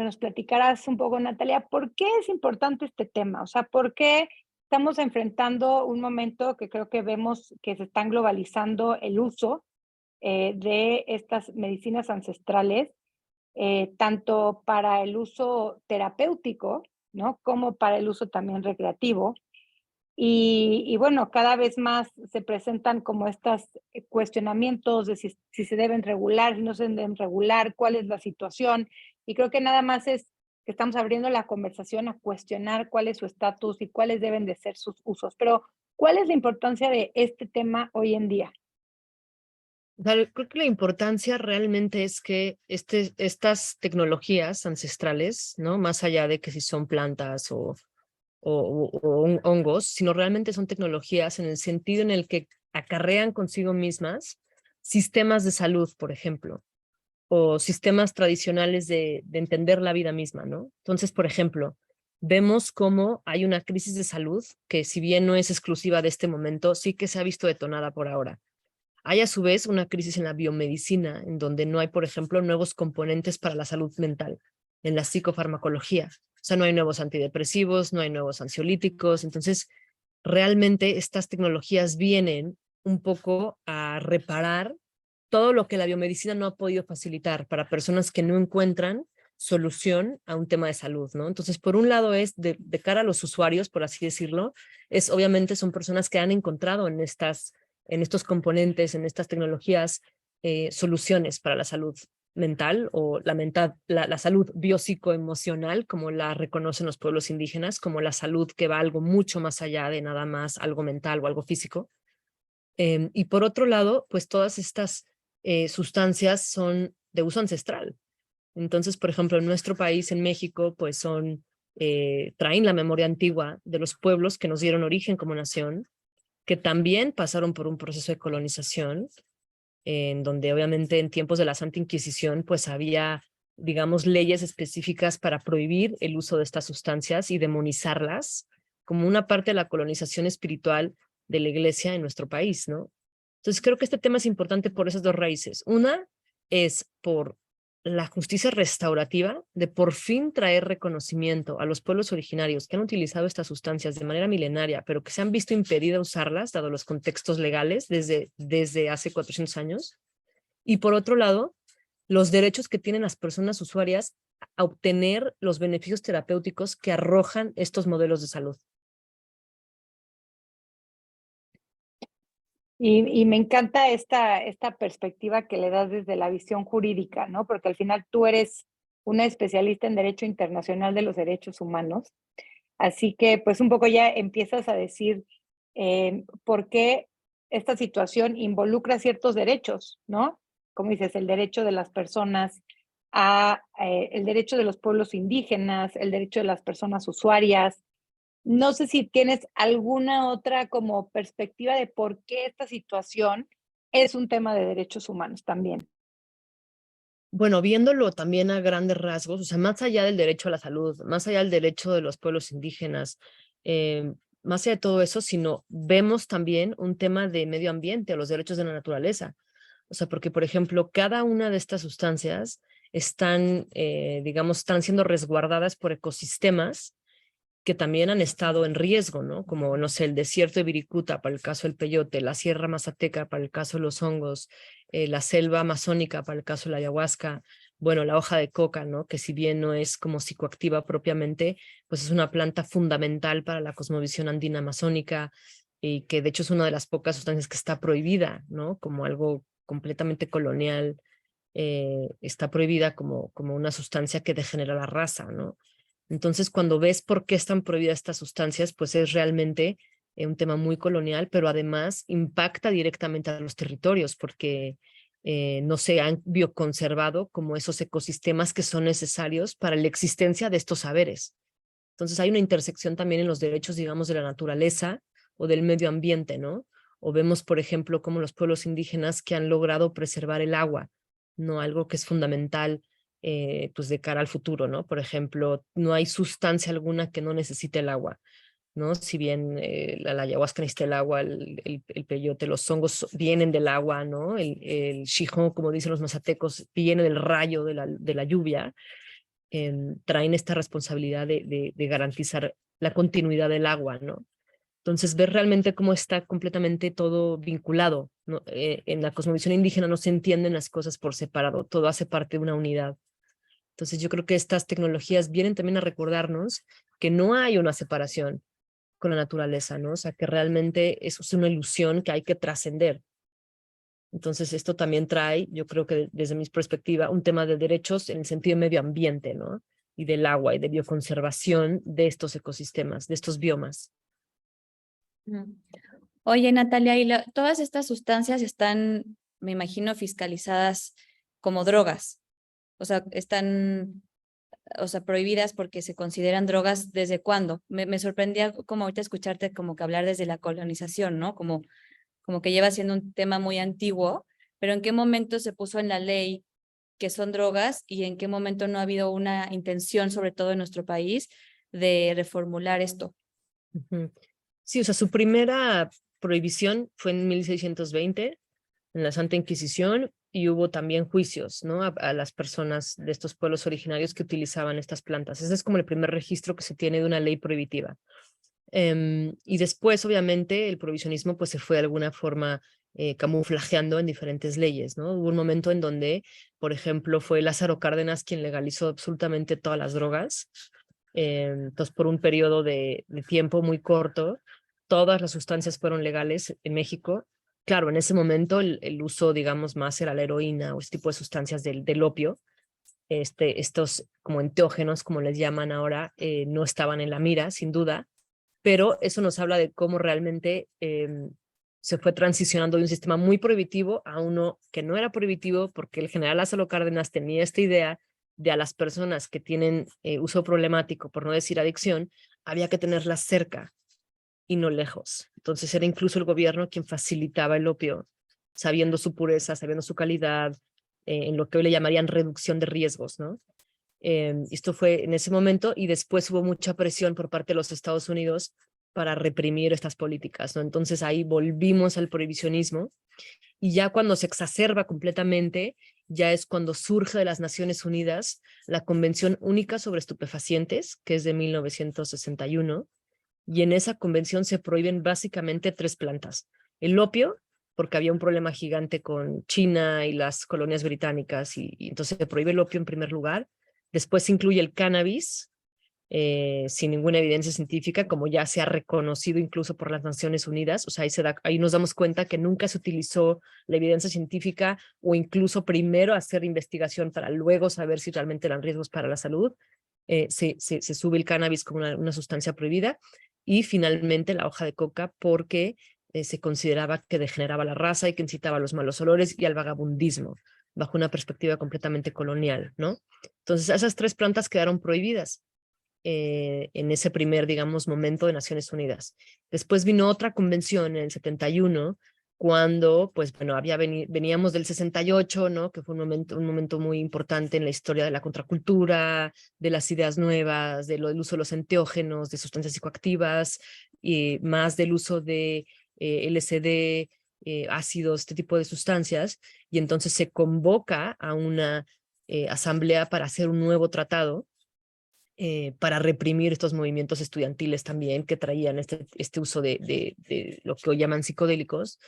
nos platicaras un poco, Natalia, ¿por qué es importante este tema? O sea, ¿por qué estamos enfrentando un momento que creo que vemos que se están globalizando el uso de estas medicinas ancestrales, tanto para el uso terapéutico, ¿no? Como para el uso también recreativo. Y bueno, cada vez más se presentan como estos cuestionamientos de si se deben regular, si no se deben regular, cuál es la situación. Y creo que nada más es que estamos abriendo la conversación a cuestionar cuál es su estatus y cuáles deben de ser sus usos. Pero, ¿cuál es la importancia de este tema hoy en día? O sea, creo que la importancia realmente es que estas tecnologías ancestrales, ¿no? Más allá de que si son plantas o hongos, sino realmente son tecnologías en el sentido en el que acarrean consigo mismas sistemas de salud, por ejemplo, o sistemas tradicionales de entender la vida misma, ¿no? Entonces, por ejemplo, vemos cómo hay una crisis de salud que, si bien no es exclusiva de este momento, sí que se ha visto detonada por ahora. Hay a su vez una crisis en la biomedicina, en donde no hay, por ejemplo, nuevos componentes para la salud mental, en la psicofarmacología. O sea, no hay nuevos antidepresivos, no hay nuevos ansiolíticos. Entonces, realmente estas tecnologías vienen un poco a reparar todo lo que la biomedicina no ha podido facilitar para personas que no encuentran solución a un tema de salud, ¿no? Entonces, por un lado es de cara a los usuarios, por así decirlo, es obviamente son personas que han encontrado en estos componentes, en estas tecnologías, soluciones para la salud mental o la salud biopsicoemocional, como la reconocen los pueblos indígenas, como la salud que va algo mucho más allá de nada más algo mental o algo físico. Y por otro lado, pues todas estas sustancias son de uso ancestral. Entonces, por ejemplo, en nuestro país, en México, pues traen la memoria antigua de los pueblos que nos dieron origen como nación, que también pasaron por un proceso de colonización, en donde obviamente en tiempos de la Santa Inquisición, pues había, digamos, leyes específicas para prohibir el uso de estas sustancias y demonizarlas como una parte de la colonización espiritual de la iglesia en nuestro país, ¿no? Entonces creo que este tema es importante por esas dos raíces. Una es por la justicia restaurativa de por fin traer reconocimiento a los pueblos originarios que han utilizado estas sustancias de manera milenaria, pero que se han visto impedidas usarlas, dado los contextos legales desde hace 400 años. Y por otro lado, los derechos que tienen las personas usuarias a obtener los beneficios terapéuticos que arrojan estos modelos de salud. Y me encanta esta perspectiva que le das desde la visión jurídica, ¿no? Porque al final tú eres una especialista en Derecho Internacional de los Derechos Humanos. Así que, pues, un poco ya empiezas a decir por qué esta situación involucra ciertos derechos, ¿no? Como dices, el derecho de las personas el derecho de los pueblos indígenas, el derecho de las personas usuarias. No sé si tienes alguna otra como perspectiva de por qué esta situación es un tema de derechos humanos también. Bueno, viéndolo también a grandes rasgos, o sea, más allá del derecho a la salud, más allá del derecho de los pueblos indígenas, más allá de todo eso, sino vemos también un tema de medio ambiente, los derechos de la naturaleza. O sea, porque, por ejemplo, cada una de estas sustancias están, digamos, están siendo resguardadas por ecosistemas que también han estado en riesgo, ¿no? Como, no sé, el desierto de Viricuta para el caso del peyote, la Sierra Mazateca para el caso de los hongos, la selva amazónica para el caso de la ayahuasca, bueno, la hoja de coca, ¿no? Que si bien no es como psicoactiva propiamente, pues es una planta fundamental para la cosmovisión andina amazónica y que de hecho es una de las pocas sustancias que está prohibida, ¿no? Como algo completamente colonial, está prohibida como una sustancia que degenera la raza, ¿no? Entonces, cuando ves por qué están prohibidas estas sustancias, pues es realmente un tema muy colonial, pero además impacta directamente a los territorios porque no se han bioconservado como esos ecosistemas que son necesarios para la existencia de estos saberes. Entonces, hay una intersección también en los derechos, digamos, de la naturaleza o del medio ambiente, ¿no? O vemos, por ejemplo, como los pueblos indígenas que han logrado preservar el agua, ¿no? Algo que es fundamental pues de cara al futuro, ¿no? Por ejemplo, no hay sustancia alguna que no necesite el agua, ¿no? Si bien la ayahuasca necesita el agua, el peyote, los hongos vienen del agua, ¿no? El xijón, como dicen los mazatecos, viene del rayo de la lluvia. traen esta responsabilidad de garantizar la continuidad del agua, ¿no? Entonces, ver realmente cómo está completamente todo vinculado, ¿no? En la cosmovisión indígena no se entienden las cosas por separado, todo hace parte de una unidad. Entonces, yo creo que estas tecnologías vienen también a recordarnos que no hay una separación con la naturaleza, ¿no? O sea, que realmente eso es una ilusión que hay que trascender. Entonces, esto también trae, yo creo que desde mi perspectiva, un tema de derechos en el sentido de medio ambiente, ¿no? Y del agua y de bioconservación de estos ecosistemas, de estos biomas. Mm. Oye, Natalia, y todas estas sustancias están, me imagino, fiscalizadas como drogas. O sea, están, o sea, prohibidas porque se consideran drogas. ¿Desde cuándo? Me sorprendía como ahorita escucharte como que hablar desde la colonización, ¿no? Como que lleva siendo un tema muy antiguo, pero ¿en qué momento se puso en la ley que son drogas y en qué momento no ha habido una intención, sobre todo en nuestro país, de reformular esto? Ujú. Sí, o sea, su primera prohibición fue en 1620, en la Santa Inquisición, y hubo también juicios, ¿no? A las personas de estos pueblos originarios que utilizaban estas plantas. Ese es como el primer registro que se tiene de una ley prohibitiva. Y después, obviamente, el prohibicionismo pues se fue de alguna forma camuflajeando en diferentes leyes, ¿no? Hubo un momento en donde, por ejemplo, fue Lázaro Cárdenas quien legalizó absolutamente todas las drogas. Entonces, por un periodo de tiempo muy corto, todas las sustancias fueron legales en México. Claro, en ese momento el uso, digamos, más era la heroína o este tipo de sustancias del opio. Estos como enteógenos, como les llaman ahora, no estaban en la mira, sin duda, pero eso nos habla de cómo realmente se fue transicionando de un sistema muy prohibitivo a uno que no era prohibitivo, porque el general Lázaro Cárdenas tenía esta idea de a las personas que tienen uso problemático, por no decir adicción, había que tenerlas cerca y no lejos. Entonces era incluso el gobierno quien facilitaba el opio, sabiendo su pureza, sabiendo su calidad, en lo que hoy le llamarían reducción de riesgos, ¿no? Esto fue en ese momento y después hubo mucha presión por parte de los Estados Unidos para reprimir estas políticas, ¿no? Entonces ahí volvimos al prohibicionismo y ya cuando se exacerba completamente, ya es cuando surge de las Naciones Unidas la Convención Única sobre Estupefacientes, que es de 1961, y en esa convención se prohíben básicamente 3 plantas. El opio, porque había un problema gigante con China y las colonias británicas, y entonces se prohíbe el opio en primer lugar. Después se incluye el cannabis, sin ninguna evidencia científica, como ya se ha reconocido incluso por las Naciones Unidas. O sea, ahí nos damos cuenta que nunca se utilizó la evidencia científica o incluso primero hacer investigación para luego saber si realmente eran riesgos para la salud. Se sube el cannabis como una sustancia prohibida y finalmente la hoja de coca porque se consideraba que degeneraba la raza y que incitaba a los malos olores y al vagabundismo bajo una perspectiva completamente colonial, ¿no? Entonces esas 3 plantas quedaron prohibidas en ese primer, digamos, momento de Naciones Unidas. Después vino otra convención en el 71, cuando, pues bueno, veníamos del 68, ¿no? Que fue un momento muy importante en la historia de la contracultura, de las ideas nuevas, del uso de los enteógenos, de sustancias psicoactivas, y más del uso de LSD, ácidos, este tipo de sustancias, y entonces se convoca a una asamblea para hacer un nuevo tratado para reprimir estos movimientos estudiantiles también que traían este uso de lo que hoy llaman psicodélicos,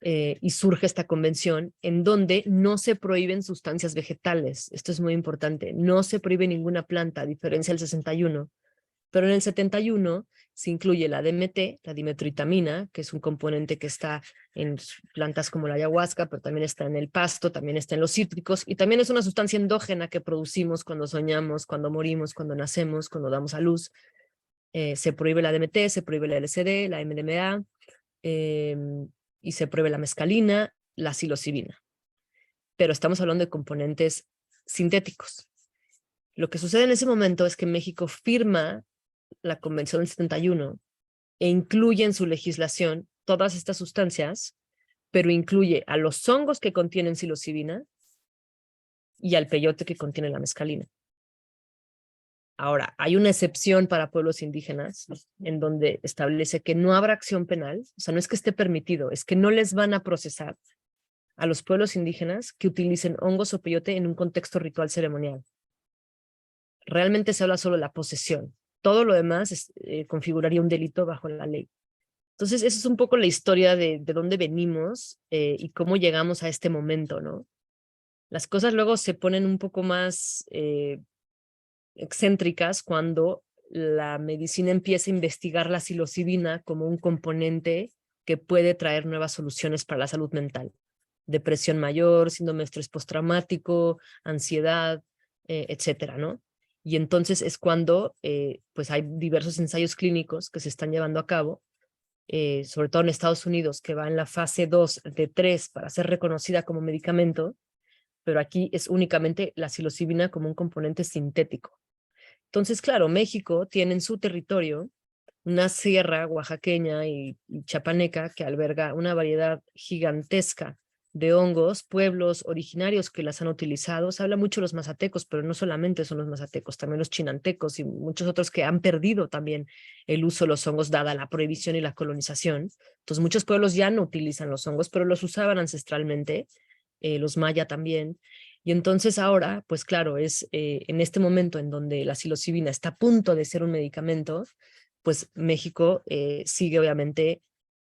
y surge esta convención en donde no se prohíben sustancias vegetales. Esto es muy importante. No se prohíbe ninguna planta, a diferencia del 61, pero en el 71 se incluye la DMT, la dimetroitamina, que es un componente que está en plantas como la ayahuasca, pero también está en el pasto, también está en los cítricos, y también es una sustancia endógena que producimos cuando soñamos, cuando morimos, cuando nacemos, cuando damos a luz. Se prohíbe la DMT, se prohíbe la LSD, la MDMA, y se prohíbe la mescalina, la psilocibina. Pero estamos hablando de componentes sintéticos. Lo que sucede en ese momento es que México firma la Convención del 71 e incluye en su legislación todas estas sustancias, pero incluye a los hongos que contienen psilocibina y al peyote que contiene la mescalina. Ahora, hay una excepción para pueblos indígenas en donde establece que no habrá acción penal, o sea, no es que esté permitido, es que no les van a procesar a los pueblos indígenas que utilicen hongos o peyote en un contexto ritual ceremonial. realmente se habla solo de la posesión. Todo lo demás configuraría un delito bajo la ley. Entonces, esa es un poco la historia de dónde venimos y cómo llegamos a este momento, ¿no? Las cosas luego se ponen un poco más excéntricas cuando la medicina empieza a investigar la psilocibina como un componente que puede traer nuevas soluciones para la salud mental. Depresión mayor, síndrome de estrés postraumático, ansiedad, etcétera, ¿no? Y entonces es cuando pues hay diversos ensayos clínicos que se están llevando a cabo, sobre todo en Estados Unidos, que va en la fase 2 de 3 para ser reconocida como medicamento, pero aquí es únicamente la psilocibina como un componente sintético. Entonces, claro, México tiene en su territorio una sierra oaxaqueña y chapaneca que alberga una variedad gigantesca de hongos, pueblos originarios que las han utilizado. Se habla mucho de los mazatecos, pero no solamente son los mazatecos, también los chinantecos y muchos otros que han perdido también el uso de los hongos dada la prohibición y la colonización. Entonces muchos pueblos ya no utilizan los hongos, pero los usaban ancestralmente, los maya también. Y entonces ahora, pues claro, es en este momento en donde la psilocibina está a punto de ser un medicamento, pues México sigue obviamente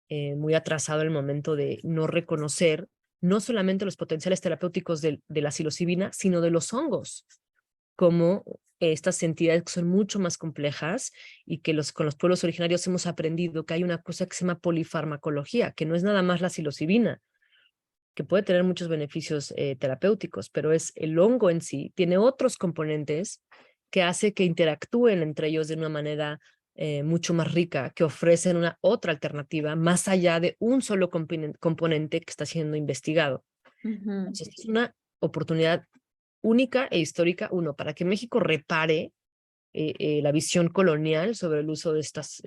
muy atrasado en el momento de no reconocer no solamente los potenciales terapéuticos de la psilocibina, sino de los hongos, como estas entidades que son mucho más complejas y que con los pueblos originarios hemos aprendido que hay una cosa que se llama polifarmacología, que no es nada más la psilocibina, que puede tener muchos beneficios terapéuticos, pero es el hongo en sí, tiene otros componentes que hace que interactúen entre ellos de una manera mucho más rica, que ofrecen una otra alternativa más allá de un solo componente que está siendo investigado. Entonces, es una oportunidad única e histórica, uno, para que México repare la visión colonial sobre el uso de estas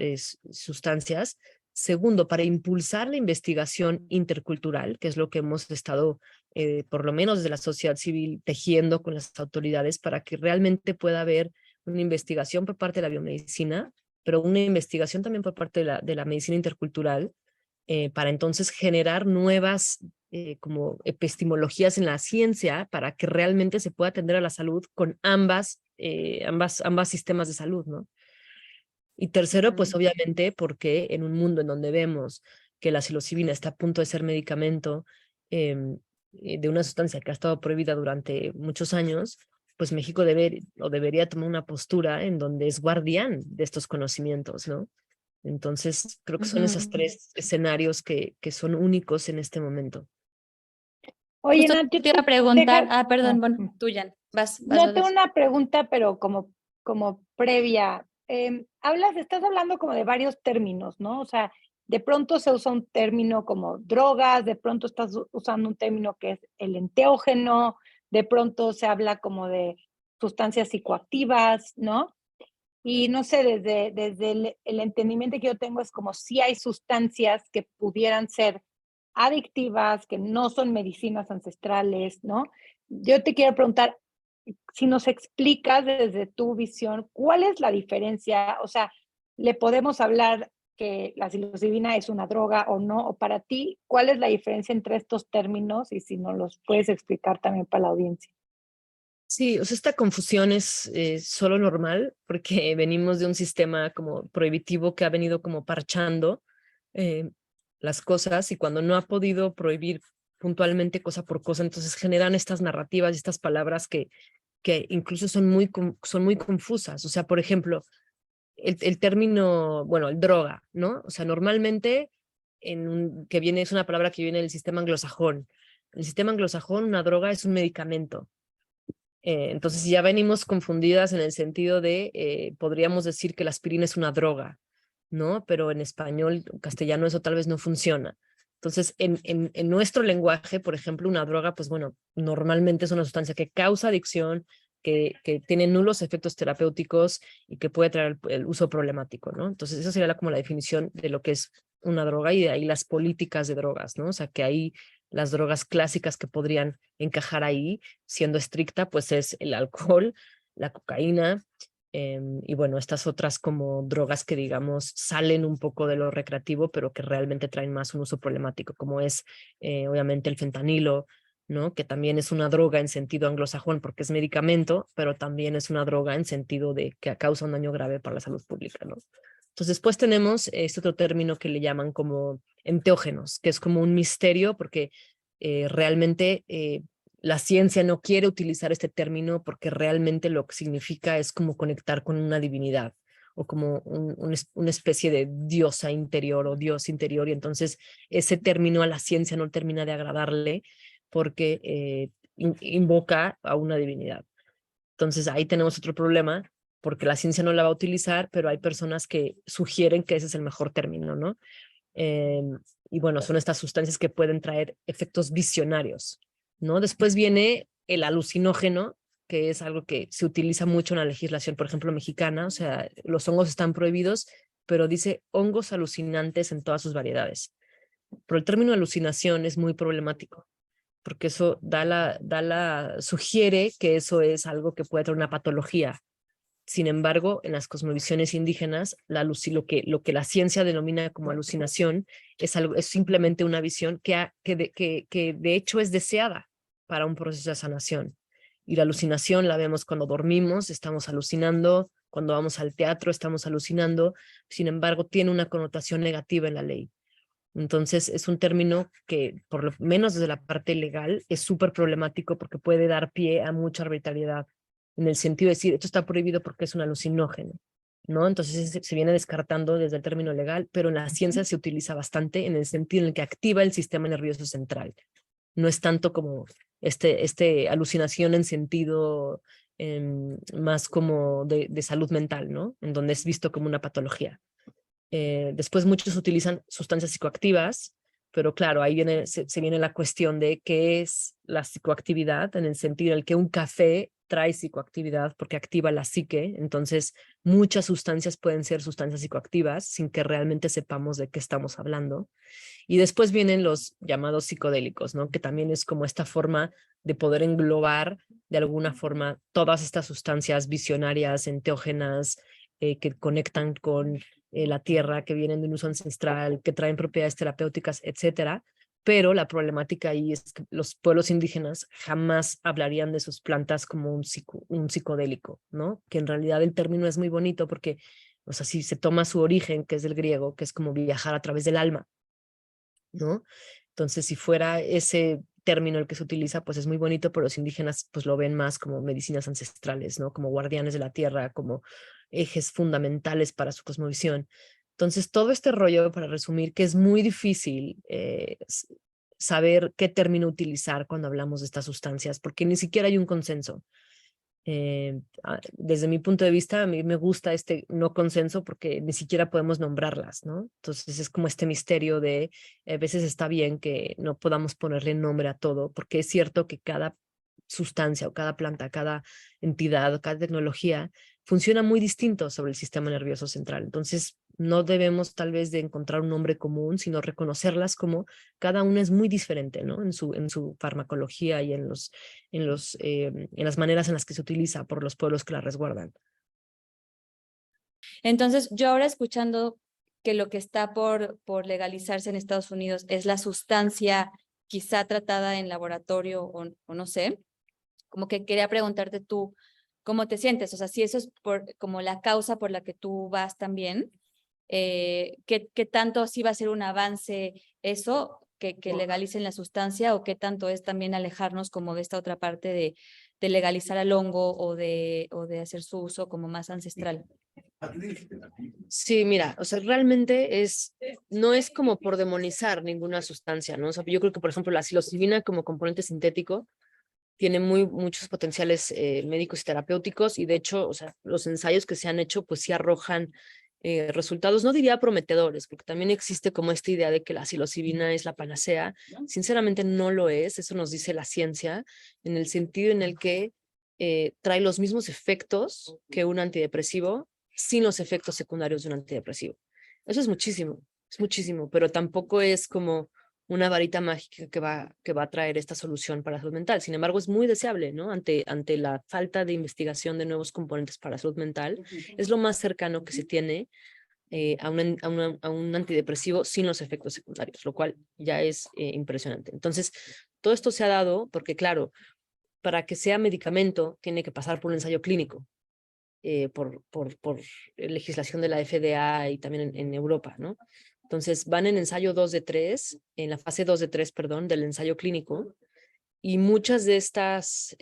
sustancias. Segundo, para impulsar la investigación intercultural, que es lo que hemos estado, por lo menos desde la sociedad civil, tejiendo con las autoridades para que realmente pueda haber una investigación por parte de la biomedicina, pero una investigación también por parte de la medicina intercultural, para entonces generar nuevas como epistemologías en la ciencia para que realmente se pueda atender a la salud con ambas sistemas de salud, ¿no? Y tercero, pues obviamente porque en un mundo en donde vemos que la psilocibina está a punto de ser medicamento de una sustancia que ha estado prohibida durante muchos años, pues México debería tomar una postura en donde es guardián de estos conocimientos, ¿no? Entonces, creo que son esos tres escenarios que son únicos en este momento. Oye, Justo Nat, yo te iba a preguntar, perdón, no, bueno, tú ya, vas. no tengo una pregunta, pero como previa. Estás hablando como de varios términos, ¿no? O sea, de pronto se usa un término como drogas, de pronto estás usando un término que es el enteógeno, de pronto se habla como de sustancias psicoactivas, ¿no? Y no sé, desde el entendimiento que yo tengo es como si hay sustancias que pudieran ser adictivas, que no son medicinas ancestrales, ¿no? Yo te quiero preguntar, si nos explicas desde tu visión, ¿cuál es la diferencia? O sea, ¿le podemos hablar que la psilocibina es una droga o no? O para ti, ¿cuál es la diferencia entre estos términos? Y si nos los puedes explicar también para la audiencia. Sí, o sea, esta confusión es solo normal porque venimos de un sistema como prohibitivo que ha venido como parchando las cosas y cuando no ha podido prohibir puntualmente cosa por cosa, entonces generan estas narrativas y estas palabras que incluso son muy confusas. O sea, por ejemplo, el término, bueno, el droga, ¿no? O sea, normalmente es una palabra que viene del sistema anglosajón. El sistema anglosajón, una droga es un medicamento. Entonces ya venimos confundidas en el sentido de, podríamos decir que la aspirina es una droga, ¿no? Pero en español, castellano, eso tal vez no funciona. Entonces, en nuestro lenguaje, por ejemplo, una droga, pues bueno, normalmente es una sustancia que causa adicción, que tiene nulos efectos terapéuticos y que puede traer el uso problemático, ¿no? Entonces, esa sería como la definición de lo que es una droga y de ahí las políticas de drogas, ¿no? O sea, que ahí las drogas clásicas que podrían encajar ahí, siendo estricta, pues es el alcohol, la cocaína, y bueno, estas otras como drogas que digamos salen un poco de lo recreativo, pero que realmente traen más un uso problemático, como es obviamente el fentanilo, ¿no? Que también es una droga en sentido anglosajón porque es medicamento, pero también es una droga en sentido de que causa un daño grave para la salud pública, ¿no? Entonces después tenemos este otro término que le llaman como enteógenos, que es como un misterio porque realmente la ciencia no quiere utilizar este término porque realmente lo que significa es como conectar con una divinidad o como una especie de diosa interior o dios interior, y entonces ese término a la ciencia no termina de agradarle porque invoca a una divinidad. Entonces ahí tenemos otro problema, porque la ciencia no la va a utilizar, pero hay personas que sugieren que ese es el mejor término, ¿no? Eh, y bueno, son estas sustancias que pueden traer efectos visionarios, ¿no? Después viene el alucinógeno, que es algo que se utiliza mucho en la legislación, por ejemplo, mexicana, o sea, los hongos están prohibidos, pero dice hongos alucinantes en todas sus variedades. Pero el término alucinación es muy problemático, porque eso sugiere que eso es algo que puede traer una patología. Sin embargo, en las cosmovisiones indígenas, lo que la ciencia denomina como alucinación es simplemente una visión que de hecho es deseada para un proceso de sanación. Y la alucinación la vemos cuando dormimos, estamos alucinando, cuando vamos al teatro estamos alucinando, sin embargo, tiene una connotación negativa en la ley. Entonces es un término que, por lo menos desde la parte legal, es súper problemático porque puede dar pie a mucha arbitrariedad, en el sentido de decir, esto está prohibido porque es un alucinógeno, ¿no? Entonces se viene descartando desde el término legal, pero en la ciencia se utiliza bastante en el sentido en el que activa el sistema nervioso central. No es tanto como alucinación en sentido más como de salud mental, ¿no? En donde es visto como una patología. Después muchos utilizan sustancias psicoactivas, pero claro, ahí se viene la cuestión de qué es la psicoactividad, en el sentido en el que un café trae psicoactividad porque activa la psique. Entonces muchas sustancias pueden ser sustancias psicoactivas sin que realmente sepamos de qué estamos hablando. Y después vienen los llamados psicodélicos, ¿no? Que también es como esta forma de poder englobar de alguna forma todas estas sustancias visionarias, enteógenas, que conectan con la tierra, que vienen de un uso ancestral, que traen propiedades terapéuticas, etcétera. Pero la problemática ahí es que los pueblos indígenas jamás hablarían de sus plantas como un psicodélico, ¿no? Que en realidad el término es muy bonito porque, o sea, si se toma su origen, que es del griego, que es como viajar a través del alma, ¿no? Entonces, si fuera ese término el que se utiliza, pues es muy bonito, pero los indígenas pues lo ven más como medicinas ancestrales, ¿no? Como guardianes de la tierra, como ejes fundamentales para su cosmovisión. Entonces, todo este rollo, para resumir, que es muy difícil saber qué término utilizar cuando hablamos de estas sustancias, porque ni siquiera hay un consenso. Desde mi punto de vista, a mí me gusta este no consenso porque ni siquiera podemos nombrarlas, ¿no? Entonces es como este misterio de a veces está bien que no podamos ponerle nombre a todo, porque es cierto que cada sustancia o cada planta, cada entidad o cada tecnología funciona muy distinto sobre el sistema nervioso central. Entonces no debemos tal vez de encontrar un nombre común, sino reconocerlas como cada una es muy diferente, ¿no? En su farmacología y en las maneras en las que se utiliza por los pueblos que la resguardan. Entonces, yo ahora escuchando que lo que está por legalizarse en Estados Unidos es la sustancia quizá tratada en laboratorio o no sé, como que quería preguntarte tú, ¿cómo te sientes? O sea, si eso es como la causa por la que tú vas también, ¿qué tanto sí va a ser un avance eso, que legalicen la sustancia, o qué tanto es también alejarnos como de esta otra parte de legalizar al hongo o de hacer su uso como más ancestral? Sí, mira, o sea, realmente no es como por demonizar ninguna sustancia, ¿no? O sea, yo creo que, por ejemplo, la psilocibina como componente sintético tiene muchos potenciales médicos y terapéuticos, y de hecho, o sea, los ensayos que se han hecho, pues sí arrojan resultados, no diría prometedores, porque también existe como esta idea de que la psilocibina es la panacea. Sinceramente no lo es, eso nos dice la ciencia, en el sentido en el que trae los mismos efectos que un antidepresivo, sin los efectos secundarios de un antidepresivo. Eso es muchísimo, pero tampoco es como una varita mágica que va a traer esta solución para la salud mental. Sin embargo, es muy deseable, ¿no? Ante la falta de investigación de nuevos componentes para la salud mental, es lo más cercano que se tiene a un antidepresivo sin los efectos secundarios, lo cual ya es impresionante. Entonces, todo esto se ha dado porque, claro, para que sea medicamento tiene que pasar por un ensayo clínico, por legislación de la FDA y también en Europa, ¿no? Entonces van en ensayo 2 de 3, en la fase 2 de 3, perdón, del ensayo clínico, y muchas de estas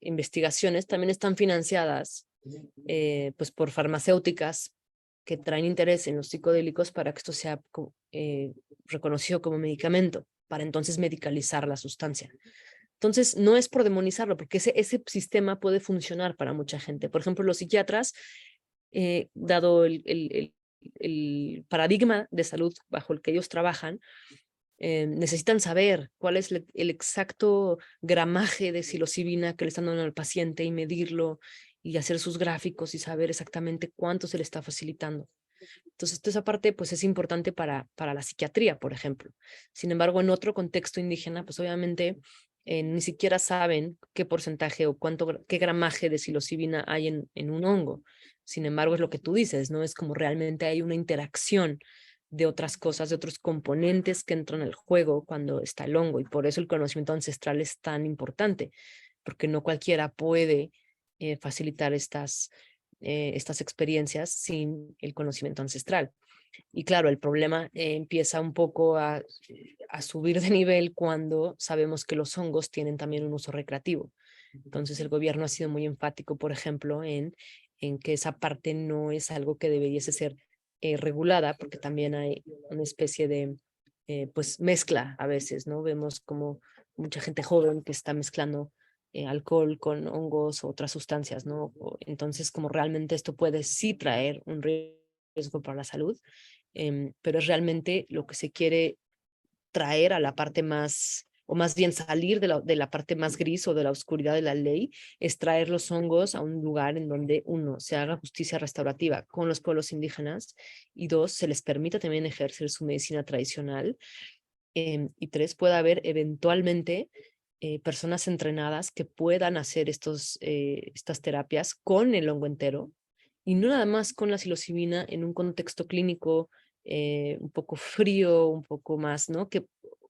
investigaciones también están financiadas pues por farmacéuticas que traen interés en los psicodélicos para que esto sea reconocido como medicamento, para entonces medicalizar la sustancia. Entonces, no es por demonizarlo, porque ese sistema puede funcionar para mucha gente. Por ejemplo, los psiquiatras, dado el paradigma de salud bajo el que ellos trabajan, necesitan saber cuál es el exacto gramaje de psilocibina que le están dando al paciente y medirlo y hacer sus gráficos y saber exactamente cuánto se le está facilitando. Entonces, esa parte pues es importante para la psiquiatría, por ejemplo. Sin embargo, en otro contexto indígena, pues obviamente ni siquiera saben qué porcentaje o qué gramaje de psilocibina hay en un hongo. Sin embargo, es lo que tú dices, ¿no? Es como realmente hay una interacción de otras cosas, de otros componentes que entran al juego cuando está el hongo. Y por eso el conocimiento ancestral es tan importante, porque no cualquiera puede facilitar estas experiencias sin el conocimiento ancestral. Y claro, el problema empieza un poco a subir de nivel cuando sabemos que los hongos tienen también un uso recreativo. Entonces el gobierno ha sido muy enfático, por ejemplo, en que esa parte no es algo que debiese ser regulada, porque también hay una especie de pues mezcla a veces, ¿no? Vemos como mucha gente joven que está mezclando alcohol con hongos o otras sustancias, ¿no? Entonces, como realmente esto puede sí traer un riesgo para la salud, pero es realmente lo que se quiere traer a la parte más, o más bien salir de la parte más gris o de la oscuridad de la ley, es traer los hongos a un lugar en donde, uno, se haga justicia restaurativa con los pueblos indígenas, y dos, se les permita también ejercer su medicina tradicional, y tres, pueda haber eventualmente personas entrenadas que puedan hacer estas terapias con el hongo entero y no nada más con la psilocibina en un contexto clínico un poco frío, un poco más, ¿no? Que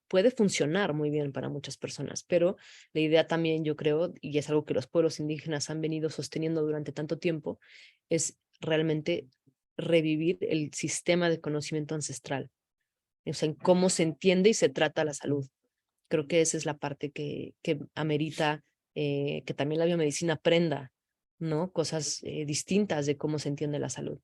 puede funcionar muy bien para muchas personas, pero la idea también, yo creo, y es algo que los pueblos indígenas han venido sosteniendo durante tanto tiempo, es realmente revivir el sistema de conocimiento ancestral, o sea, en cómo se entiende y se trata la salud. Creo que esa es la parte que amerita que también la biomedicina aprenda, ¿no? Cosas distintas de cómo se entiende la salud.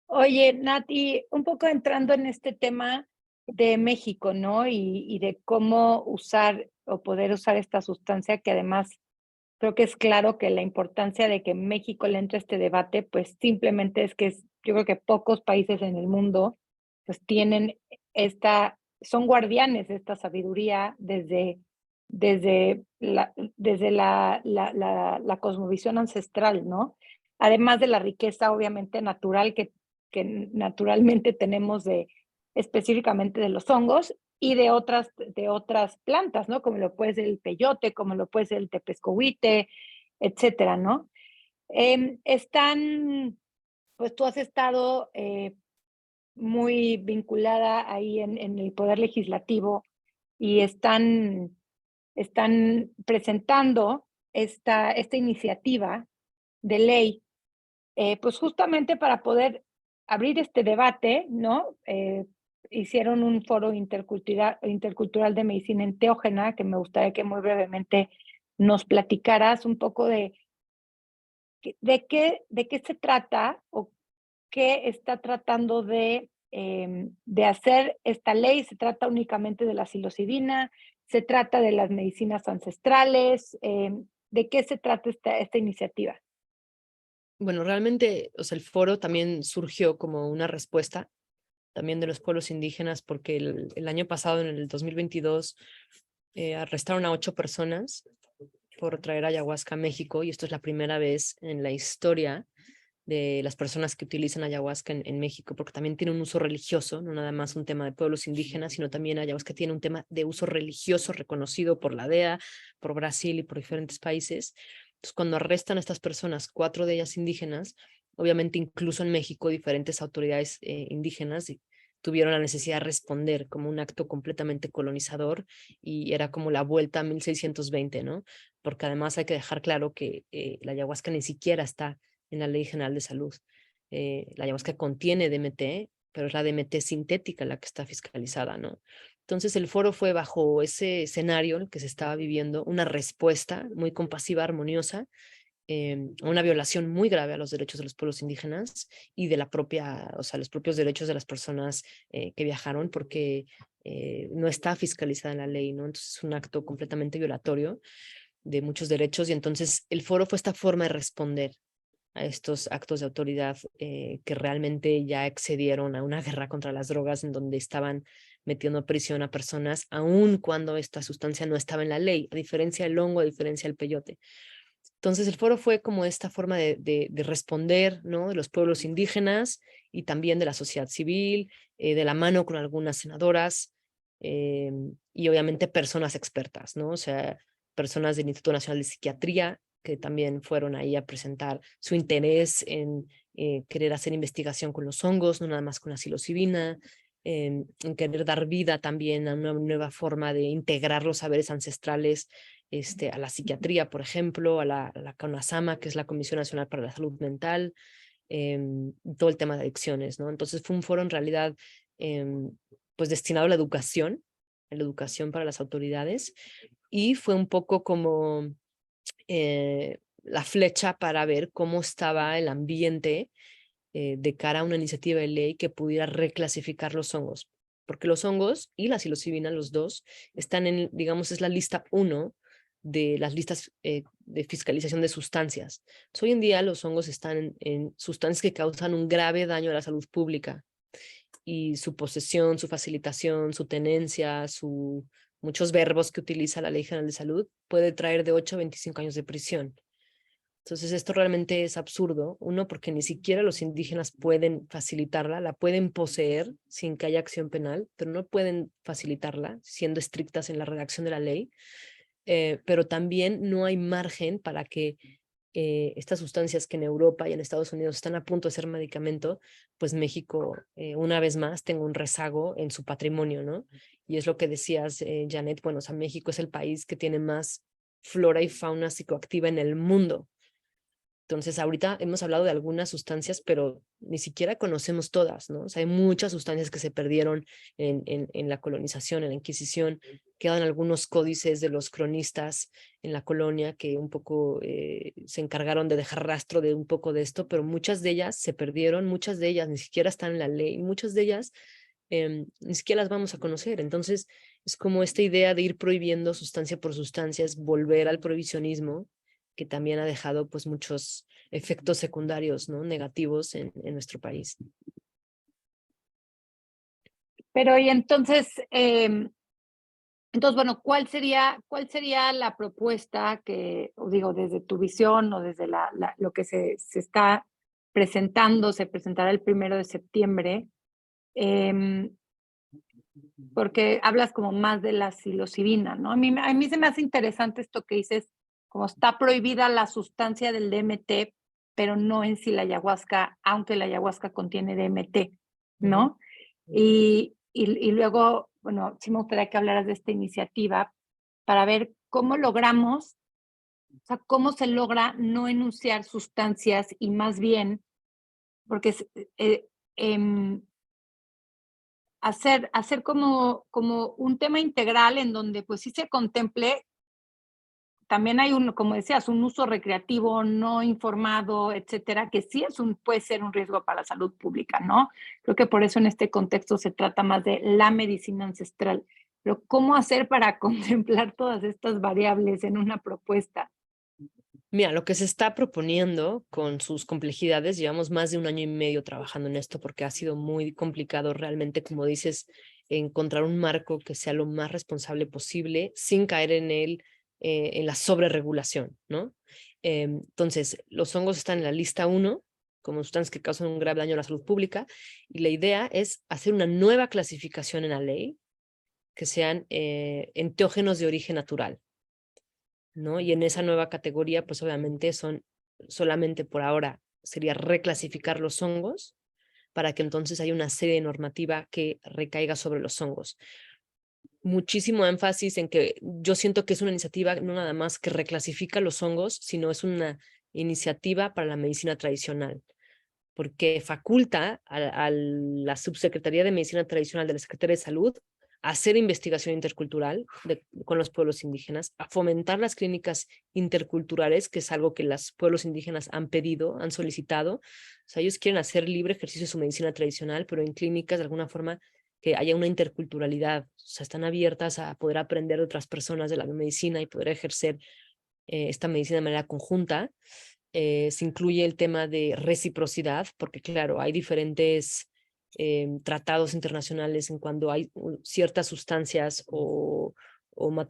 Oye, Nati, un poco entrando en este tema de México, ¿no? Y de cómo usar o poder usar esta sustancia, que además creo que es claro que la importancia de que México le entre a este debate, pues simplemente es que yo creo que pocos países en el mundo pues tienen son guardianes de esta sabiduría desde la cosmovisión ancestral, ¿no? Además de la riqueza obviamente natural que naturalmente tenemos específicamente de los hongos y de otras plantas, ¿no? Como lo puede ser el peyote, como lo puede ser el tepescohuite, etcétera, ¿no? Pues tú has estado muy vinculada ahí en el Poder Legislativo y están presentando esta iniciativa de ley, pues justamente para poder abrir este debate, ¿no? Hicieron un foro intercultural de medicina enteógena, que me gustaría que muy brevemente nos platicaras un poco de qué se trata o qué está tratando de hacer esta ley. ¿Se trata únicamente de la psilocibina? ¿Se trata de las medicinas ancestrales? ¿De qué se trata esta iniciativa? Bueno, realmente, o sea, el foro también surgió como una respuesta también de los pueblos indígenas, porque el año pasado, en el 2022, arrestaron a 8 personas por traer ayahuasca a México, y esto es la primera vez en la historia de las personas que utilizan ayahuasca en México, porque también tiene un uso religioso, no nada más un tema de pueblos indígenas, sino también ayahuasca tiene un tema de uso religioso reconocido por la DEA, por Brasil y por diferentes países. Entonces, cuando arrestan a estas personas, 4 de ellas indígenas, obviamente incluso en México diferentes autoridades indígenas tuvieron la necesidad de responder como un acto completamente colonizador y era como la vuelta a 1620, ¿no? Porque además hay que dejar claro que la ayahuasca ni siquiera está en la Ley General de Salud. La ayahuasca contiene DMT, pero es la DMT sintética la que está fiscalizada, ¿no? Entonces el foro fue bajo ese escenario en el que se estaba viviendo una respuesta muy compasiva, armoniosa, una violación muy grave a los derechos de los pueblos indígenas y de la propia, o sea, los propios derechos de las personas que viajaron, porque no está fiscalizada en la ley, ¿no? Entonces es un acto completamente violatorio de muchos derechos y entonces el foro fue esta forma de responder a estos actos de autoridad que realmente ya excedieron a una guerra contra las drogas en donde estaban metiendo a prisión a personas, aun cuando esta sustancia no estaba en la ley, a diferencia del hongo, a diferencia del peyote. Entonces el foro fue como esta forma de responder, ¿no? De los pueblos indígenas y también de la sociedad civil, de la mano con algunas senadoras y obviamente personas expertas, ¿no? O sea, personas del Instituto Nacional de Psiquiatría que también fueron ahí a presentar su interés en querer hacer investigación con los hongos, no nada más con la psilocibina, en querer dar vida también a una nueva forma de integrar los saberes ancestrales a la psiquiatría, por ejemplo, a la CONASAMA, que es la Comisión Nacional para la Salud Mental, todo el tema de adicciones, ¿no? Entonces fue un foro en realidad pues destinado a la educación para las autoridades, y fue un poco como la flecha para ver cómo estaba el ambiente de cara a una iniciativa de ley que pudiera reclasificar los hongos, porque los hongos y la psilocibina, los dos, están en, digamos, es la lista 1 de las listas de fiscalización de sustancias. Entonces, hoy en día los hongos están en sustancias que causan un grave daño a la salud pública y su posesión, su facilitación, su tenencia, muchos verbos que utiliza la Ley General de Salud puede traer de 8 a 25 años de prisión. Entonces esto realmente es absurdo, uno, porque ni siquiera los indígenas pueden facilitarla, la pueden poseer sin que haya acción penal, pero no pueden facilitarla siendo estrictas en la redacción de la ley, pero también no hay margen para que estas sustancias que en Europa y en Estados Unidos están a punto de ser medicamento, pues México una vez más tenga un rezago en su patrimonio, ¿no? Y es lo que decías, Janet, bueno, o sea, México es el país que tiene más flora y fauna psicoactiva en el mundo. Entonces, ahorita hemos hablado de algunas sustancias, pero ni siquiera conocemos todas, ¿no? O sea, hay muchas sustancias que se perdieron en la colonización, en la Inquisición. Quedan algunos códices de los cronistas en la colonia que un poco se encargaron de dejar rastro de un poco de esto, pero muchas de ellas se perdieron, muchas de ellas ni siquiera están en la ley, muchas de ellas ni siquiera las vamos a conocer. Entonces, es como esta idea de ir prohibiendo sustancia por sustancia, es volver al prohibicionismo, que también ha dejado pues muchos efectos secundarios, ¿no? Negativos en nuestro país. Pero y entonces, bueno, ¿cuál sería la propuesta que, o digo, desde tu visión o desde lo que se está presentando, se presentará el 1 de septiembre? Porque hablas como más de la psilocibina, ¿no? A mí se me hace interesante esto que dices, como está prohibida la sustancia del DMT, pero no en sí la ayahuasca, aunque la ayahuasca contiene DMT, ¿no? Y luego, bueno, sí me gustaría que hablaras de esta iniciativa para ver cómo logramos, o sea, cómo se logra no enunciar sustancias y más bien, porque hacer como un tema integral en donde pues sí se contemple, también hay como decías, un uso recreativo no informado, etcétera, que sí puede ser un riesgo para la salud pública, ¿no? Creo que por eso en este contexto se trata más de la medicina ancestral. Pero ¿cómo hacer para contemplar todas estas variables en una propuesta? Mira, lo que se está proponiendo con sus complejidades, llevamos más de 1 año y medio trabajando en esto porque ha sido muy complicado realmente, como dices, encontrar un marco que sea lo más responsable posible sin caer en la sobreregulación, ¿no? Entonces, los hongos están en la lista 1 como sustancias que causan un grave daño a la salud pública y la idea es hacer una nueva clasificación en la ley que sean enteógenos de origen natural, ¿no? Y en esa nueva categoría, pues obviamente son solamente por ahora, sería reclasificar los hongos, para que entonces haya una serie de normativa que recaiga sobre los hongos. Muchísimo énfasis en que yo siento que es una iniciativa no nada más que reclasifica los hongos, sino es una iniciativa para la medicina tradicional, porque faculta a la Subsecretaría de Medicina Tradicional de la Secretaría de Salud a hacer investigación intercultural con los pueblos indígenas, a fomentar las clínicas interculturales, que es algo que los pueblos indígenas han pedido, han solicitado. O sea, ellos quieren hacer libre ejercicio de su medicina tradicional, pero en clínicas de alguna forma que haya una interculturalidad. O sea, están abiertas a poder aprender de otras personas de la medicina y poder ejercer esta medicina de manera conjunta. Se incluye el tema de reciprocidad, porque claro, hay diferentes tratados internacionales en cuando hay ciertas sustancias o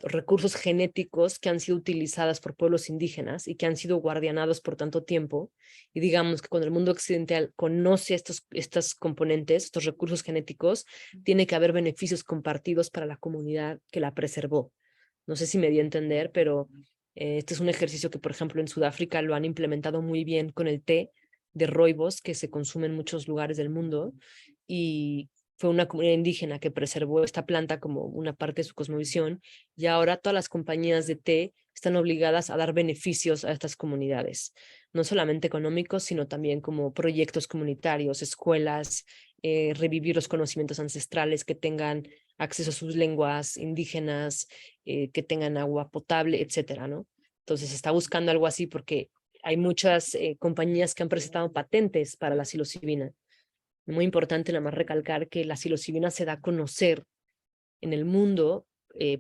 recursos genéticos que han sido utilizadas por pueblos indígenas y que han sido guardianados por tanto tiempo. Y digamos que cuando el mundo occidental conoce estos componentes, estos recursos genéticos, tiene que haber beneficios compartidos para la comunidad que la preservó. No sé si me di a entender, pero este es un ejercicio que, por ejemplo, en Sudáfrica lo han implementado muy bien con el té de rooibos que se consume en muchos lugares del mundo, y fue una comunidad indígena que preservó esta planta como una parte de su cosmovisión, y ahora todas las compañías de té están obligadas a dar beneficios a estas comunidades, no solamente económicos, sino también como proyectos comunitarios, escuelas, revivir los conocimientos ancestrales, que tengan acceso a sus lenguas indígenas, que tengan agua potable, etcétera, ¿no? Entonces se está buscando algo así porque hay muchas compañías que han presentado patentes para la psilocibina. Muy importante nada más recalcar que la psilocibina se da a conocer en el mundo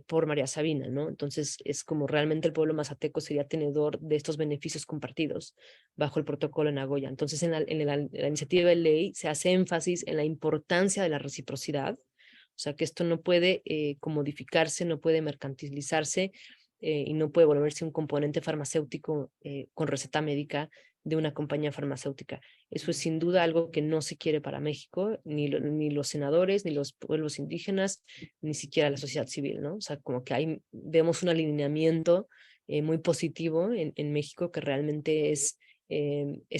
por María Sabina, ¿no? Entonces es como realmente el pueblo mazateco sería tenedor de estos beneficios compartidos bajo el protocolo de Nagoya. Entonces en la iniciativa de ley se hace énfasis en la importancia de la reciprocidad, o sea que esto no puede comodificarse, no puede mercantilizarse y no puede volverse un componente farmacéutico con receta médica de una compañía farmacéutica. Eso es sin duda algo que no se quiere para México, ni los senadores, ni los pueblos indígenas, ni siquiera la sociedad civil, ¿no? O sea, como que vemos un alineamiento muy positivo en México, que realmente es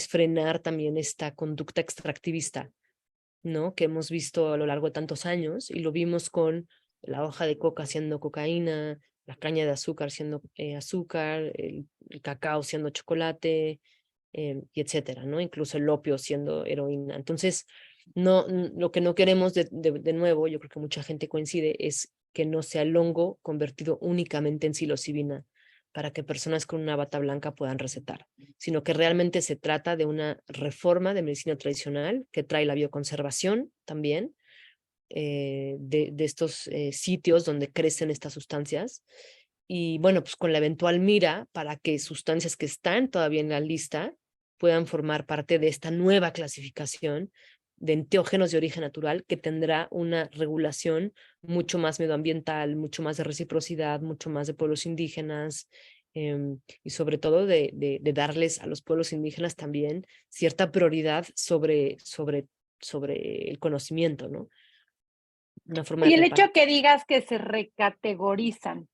frenar también esta conducta extractivista, ¿no? Que hemos visto a lo largo de tantos años, y lo vimos con la hoja de coca siendo cocaína, la caña de azúcar siendo azúcar, el cacao siendo chocolate, y etcétera, ¿no? Incluso el opio siendo heroína. Entonces, lo que no queremos de nuevo, yo creo que mucha gente coincide, es que no sea el hongo convertido únicamente en psilocibina para que personas con una bata blanca puedan recetar, sino que realmente se trata de una reforma de medicina tradicional que trae la bioconservación también, de estos sitios donde crecen estas sustancias, y bueno, pues con la eventual mira para que sustancias que están todavía en la lista puedan formar parte de esta nueva clasificación de enteógenos de origen natural, que tendrá una regulación mucho más medioambiental, mucho más de reciprocidad, mucho más de pueblos indígenas, y sobre todo de darles a los pueblos indígenas también cierta prioridad sobre el conocimiento, ¿no? Una forma Y de el hecho preparar. que digas que se recategorizan,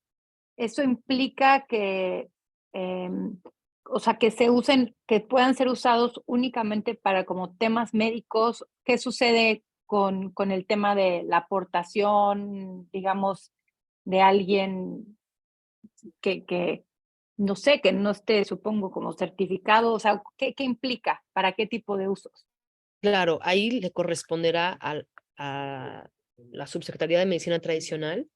eso implica que, o sea, que se usen, que puedan ser usados únicamente para como temas médicos. ¿Qué sucede con el tema de la aportación, digamos, de alguien que no sé, que no esté, supongo, como certificado? O sea, ¿qué implica? ¿Para qué tipo de usos? Claro, ahí le corresponderá a la Subsecretaría de Medicina Tradicional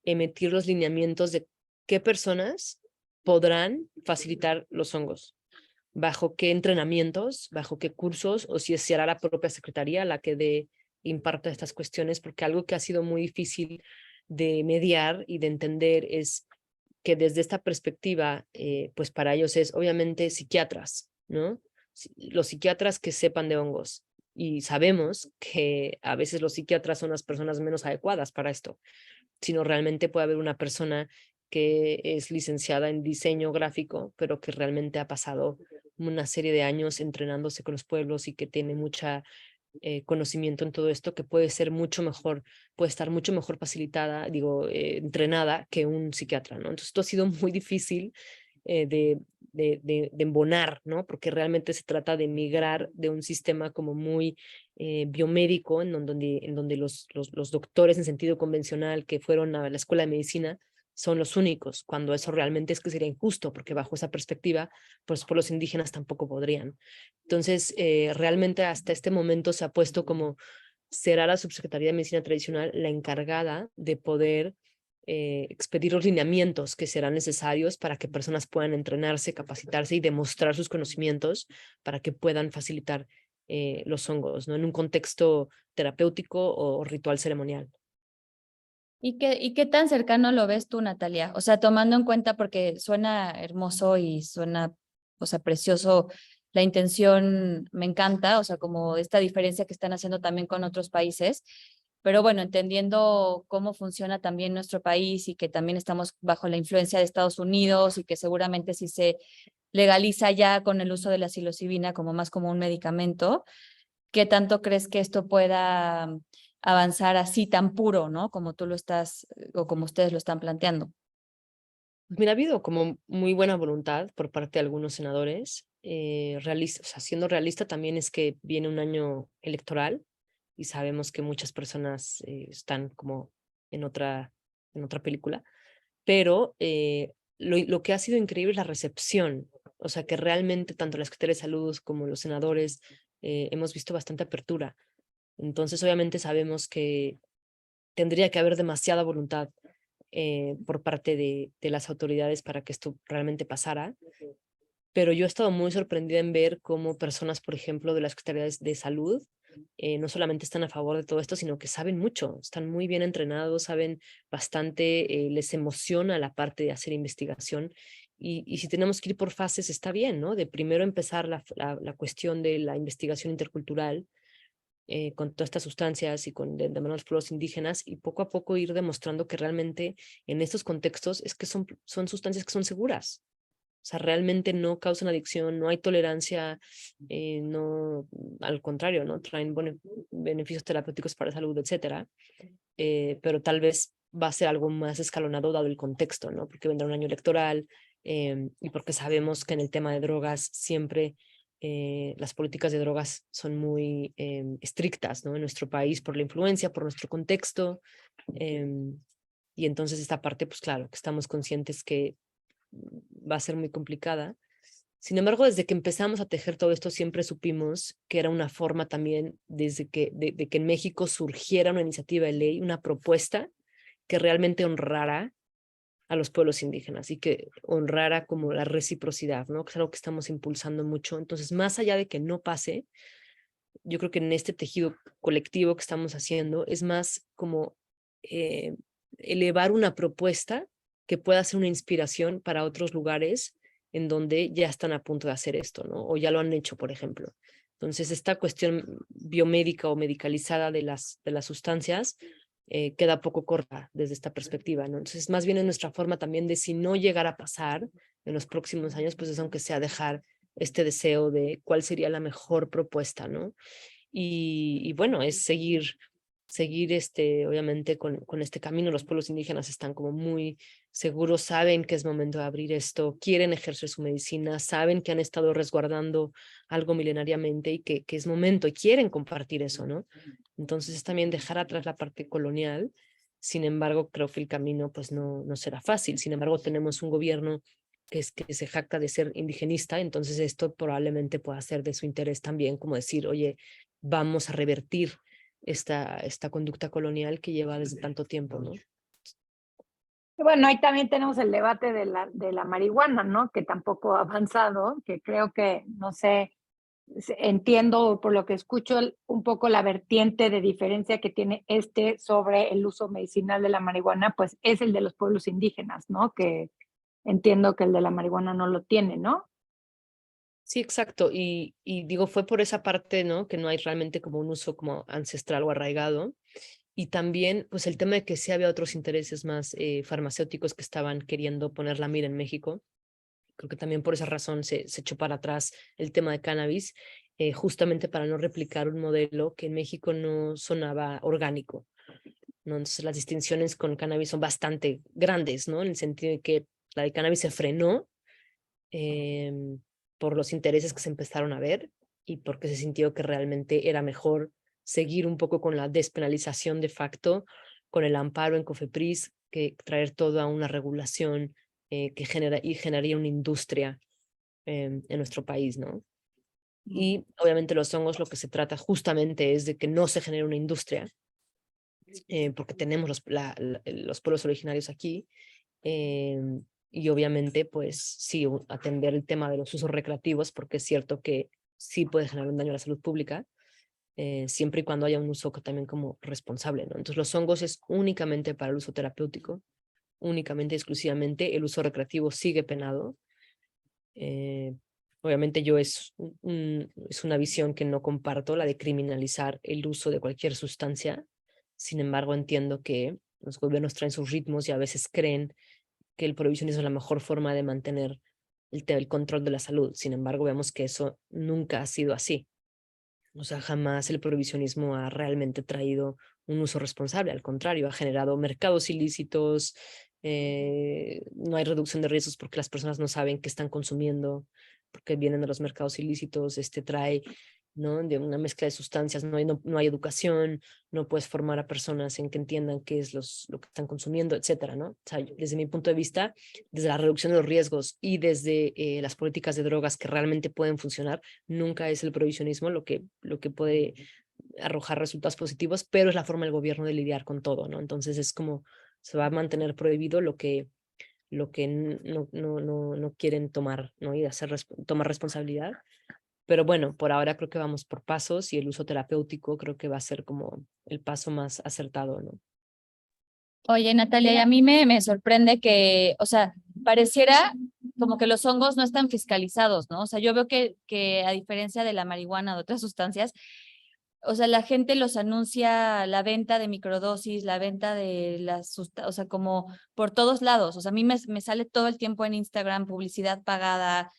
emitir los lineamientos de qué personas podrán facilitar los hongos, bajo qué entrenamientos, bajo qué cursos, o si será la propia Secretaría la que imparta estas cuestiones, porque algo que ha sido muy difícil de mediar y de entender es que desde esta perspectiva, pues para ellos es obviamente psiquiatras, ¿no? Los psiquiatras que sepan de hongos. Y sabemos que a veces los psiquiatras son las personas menos adecuadas para esto, sino realmente puede haber una persona que es licenciada en diseño gráfico, pero que realmente ha pasado una serie de años entrenándose con los pueblos y que tiene mucha conocimiento en todo esto, que puede ser mucho mejor, puede estar mucho mejor facilitada, entrenada que un psiquiatra, ¿no? Entonces esto ha sido muy difícil de embonar, ¿no? Porque realmente se trata de migrar de un sistema como muy biomédico, en donde los doctores en sentido convencional que fueron a la escuela de medicina son los únicos, cuando eso realmente es que sería injusto, porque bajo esa perspectiva, pues por los indígenas tampoco podrían. Entonces, realmente hasta este momento se ha puesto como, será la Subsecretaría de Medicina Tradicional la encargada de poder expedir los lineamientos que serán necesarios para que personas puedan entrenarse, capacitarse y demostrar sus conocimientos para que puedan facilitar los hongos, ¿no? En un contexto terapéutico o ritual ceremonial. ¿Y qué tan cercano lo ves tú, Natalia? O sea, tomando en cuenta, porque suena hermoso y suena, o sea, precioso, la intención me encanta, o sea, como esta diferencia que están haciendo también con otros países, pero bueno, entendiendo cómo funciona también nuestro país y que también estamos bajo la influencia de Estados Unidos y que seguramente si se legaliza ya con el uso de la psilocibina como más como un medicamento, ¿qué tanto crees que esto pueda avanzar así tan puro, ¿no? Como tú lo estás, o como ustedes lo están planteando? Mira, ha habido como muy buena voluntad por parte de algunos senadores. O sea, siendo realista también es que viene un año electoral y sabemos que muchas personas están como en otra película, pero lo que ha sido increíble es la recepción, o sea, que realmente tanto la Secretaría de Salud como los senadores hemos visto bastante apertura. Entonces, obviamente sabemos que tendría que haber demasiada voluntad por parte de las autoridades para que esto realmente pasara. Pero yo he estado muy sorprendida en ver cómo personas, por ejemplo, de las Secretarías de Salud, no solamente están a favor de todo esto, sino que saben mucho, están muy bien entrenados, saben bastante, les emociona la parte de hacer investigación. Y si tenemos que ir por fases, está bien, ¿no? De primero empezar la cuestión de la investigación intercultural, con todas estas sustancias y con de mano de los pueblos indígenas y poco a poco ir demostrando que realmente en estos contextos es que son sustancias que son seguras. O sea, realmente no causan adicción, no hay tolerancia, no, al contrario, ¿no? Traen beneficios terapéuticos para la salud, etcétera. Pero tal vez va a ser algo más escalonado dado el contexto, ¿no? Porque vendrá un año electoral y porque sabemos que en el tema de drogas siempre las políticas de drogas son muy estrictas, ¿no? En nuestro país por la influencia, por nuestro contexto. Y entonces esta parte, pues claro, que estamos conscientes que va a ser muy complicada. Sin embargo, desde que empezamos a tejer todo esto, siempre supimos que era una forma también desde de que en México surgiera una iniciativa de ley, una propuesta que realmente honrara a los pueblos indígenas y que honrara como la reciprocidad, ¿no? Que es algo que estamos impulsando mucho. Entonces, más allá de que no pase, yo creo que en este tejido colectivo que estamos haciendo es más como eh, elevar una propuesta que pueda ser una inspiración para otros lugares en donde ya están a punto de hacer esto, ¿no? O ya lo han hecho, por ejemplo. Entonces, esta cuestión biomédica o medicalizada de las sustancias queda poco corta desde esta perspectiva, ¿no? Entonces, más bien es nuestra forma también de si no llegara a pasar en los próximos años, pues es aunque sea dejar este deseo de cuál sería la mejor propuesta, ¿no? Y bueno, es seguir obviamente con este camino. Los pueblos indígenas están como muy seguros, saben que es momento de abrir esto, quieren ejercer su medicina, saben que han estado resguardando algo milenariamente y que es momento y quieren compartir eso, ¿no? Entonces es también dejar atrás la parte colonial. Sin embargo, creo que el camino pues no será fácil. Sin embargo, tenemos un gobierno que se jacta de ser indigenista, entonces esto probablemente pueda ser de su interés también, como decir, oye, vamos a revertir esta conducta colonial que lleva desde tanto tiempo, ¿no? Bueno, ahí también tenemos el debate de la marihuana, ¿no? Que tampoco ha avanzado, que creo que, no sé, entiendo por lo que escucho un poco la vertiente de diferencia que tiene sobre el uso medicinal de la marihuana, pues es el de los pueblos indígenas, ¿no? Que entiendo que el de la marihuana no lo tiene, ¿no? Sí, exacto. Y digo, fue por esa parte, ¿no? Que no hay realmente como un uso como ancestral o arraigado. Y también, pues el tema de que sí había otros intereses más farmacéuticos que estaban queriendo poner la mira en México. Creo que también por esa razón se echó para atrás el tema de cannabis, justamente para no replicar un modelo que en México no sonaba orgánico, ¿no? Entonces las distinciones con cannabis son bastante grandes, ¿no? En el sentido de que la de cannabis se frenó por los intereses que se empezaron a ver y porque se sintió que realmente era mejor seguir un poco con la despenalización de facto, con el amparo en COFEPRIS, que traer toda una regulación que generaría una industria en nuestro país, ¿no? Y obviamente los hongos lo que se trata justamente es de que no se genere una industria, porque tenemos los pueblos originarios aquí, y obviamente pues sí, atender el tema de los usos recreativos, porque es cierto que sí puede generar un daño a la salud pública, siempre y cuando haya un uso también como responsable, ¿no? Entonces los hongos es únicamente para el uso terapéutico, únicamente, exclusivamente. El uso recreativo sigue penado. Obviamente yo es una visión que no comparto, la de criminalizar el uso de cualquier sustancia. Sin embargo, entiendo que los gobiernos traen sus ritmos y a veces creen que el prohibicionismo es la mejor forma de mantener el control de la salud. Sin embargo, vemos que eso nunca ha sido así. O sea, jamás el prohibicionismo ha realmente traído un uso responsable. Al contrario, ha generado mercados ilícitos, no hay reducción de riesgos porque las personas no saben qué están consumiendo, porque vienen de los mercados ilícitos, trae, ¿no?, de una mezcla de sustancias, no hay educación, no puedes formar a personas en que entiendan qué es lo que están consumiendo, etcétera, ¿no? O sea, desde mi punto de vista, desde la reducción de los riesgos y desde las políticas de drogas que realmente pueden funcionar, nunca es el prohibicionismo lo que puede arrojar resultados positivos, pero es la forma del gobierno de lidiar con todo, ¿no? Entonces es como se va a mantener prohibido lo que no quieren tomar, ¿no? Y tomar responsabilidad. Pero bueno, por ahora creo que vamos por pasos y el uso terapéutico creo que va a ser como el paso más acertado, ¿no? Oye, Natalia, y a mí me sorprende que, o sea, pareciera como que los hongos no están fiscalizados, ¿no? O sea, yo veo que a diferencia de la marihuana o de otras sustancias, o sea, la gente los anuncia la venta de microdosis, la venta de las sustancias, o sea, como por todos lados. O sea, a mí me sale todo el tiempo en Instagram publicidad pagada,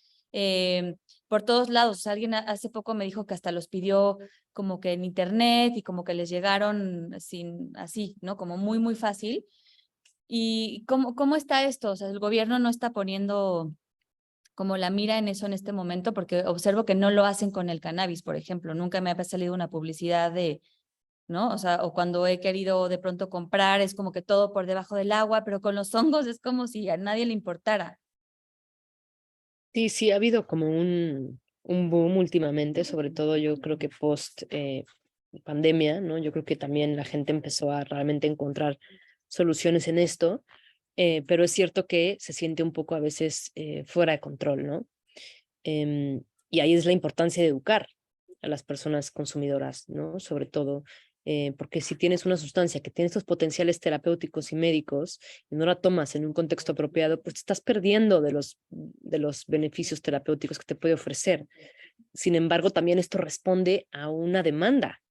por todos lados. O sea, alguien hace poco me dijo que hasta los pidió como que en internet y como que les llegaron así, ¿no? Como muy, muy fácil. ¿Y cómo está esto? O sea, el gobierno no está poniendo como la mira en eso en este momento, porque observo que no lo hacen con el cannabis, por ejemplo. Nunca me ha salido una publicidad de, ¿no? O sea, o cuando he querido de pronto comprar, es como que todo por debajo del agua, pero con los hongos es como si a nadie le importara. Sí, sí, ha habido como un boom últimamente, sobre todo yo creo que post pandemia, ¿no? Yo creo que también la gente empezó a realmente encontrar soluciones en esto, pero es cierto que se siente un poco a veces fuera de control, ¿no? Y ahí es la importancia de educar a las personas consumidoras, ¿no? Sobre todo, porque si tienes una sustancia que tiene estos potenciales terapéuticos y médicos y no la tomas en un contexto apropiado, pues te estás perdiendo de los beneficios terapéuticos que te puede ofrecer. Sin embargo, también esto responde a una demanda,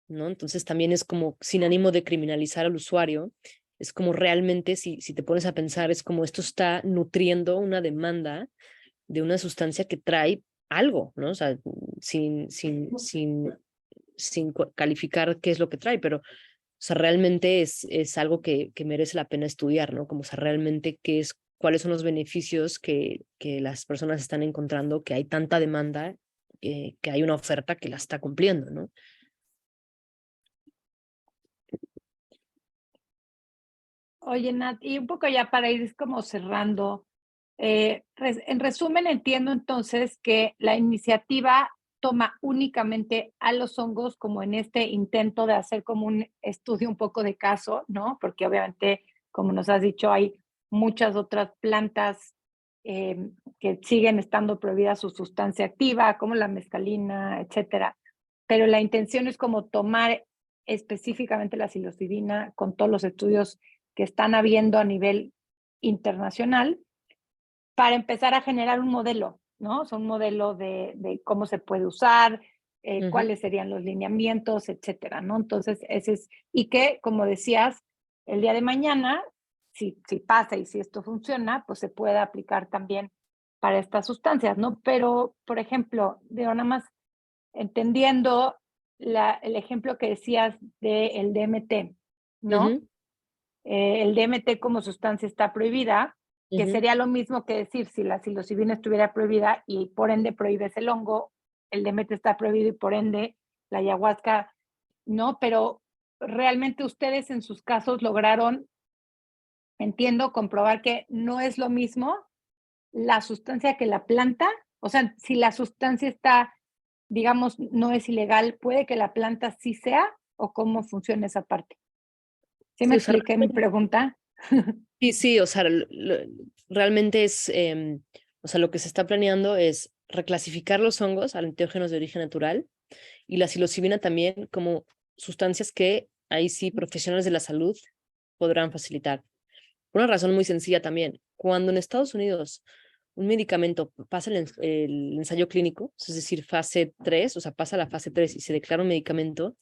¿no? Entonces también es como, sin ánimo de criminalizar al usuario, es como realmente, si te pones a pensar, es como esto está nutriendo una demanda de una sustancia que trae algo, ¿no? O sea, sin calificar qué es lo que trae, pero, o sea, realmente es algo que merece la pena estudiar, ¿no? Como, o sea, realmente cuáles son los beneficios que las personas están encontrando, que hay tanta demanda, que hay una oferta que la está cumpliendo, ¿no? Oye, Nat, y un poco ya para ir como cerrando, en resumen entiendo entonces que la iniciativa toma únicamente a los hongos como en este intento de hacer como un estudio un poco de caso, ¿no? Porque obviamente, como nos has dicho, hay muchas otras plantas que siguen estando prohibidas su sustancia activa, como la mescalina, etcétera. Pero la intención es como tomar específicamente la psilocibina con todos los estudios que están habiendo a nivel internacional para empezar a generar un modelo, ¿no? O sea, un modelo de cómo se puede usar, cuáles serían los lineamientos, etcétera, ¿no? Entonces, ese es, y que, como decías, el día de mañana, si pasa y si esto funciona, pues se puede aplicar también para estas sustancias, ¿no? Pero, por ejemplo, digo, nada más entendiendo el ejemplo que decías del DMT, ¿no? Ujú. El DMT como sustancia está prohibida, que Ujú. sería lo mismo que decir si la psilocibina estuviera prohibida y por ende prohíbes el hongo, el DMT está prohibido y por ende la ayahuasca no, pero realmente ustedes en sus casos lograron, entiendo, comprobar que no es lo mismo la sustancia que la planta, o sea, si la sustancia está, digamos, no es ilegal, puede que la planta sí sea, o cómo funciona esa parte. ¿Sí me Sí, o sea, expliqué mi pregunta? sí, sí, o sea, realmente es, o sea, lo que se está planeando es reclasificar los hongos a enteógenos de origen natural y la psilocibina también como sustancias que ahí sí profesionales de la salud podrán facilitar. Por una razón muy sencilla también, cuando en Estados Unidos un medicamento pasa el ensayo clínico, es decir, fase 3, o sea, pasa la fase 3 y se declara un medicamento,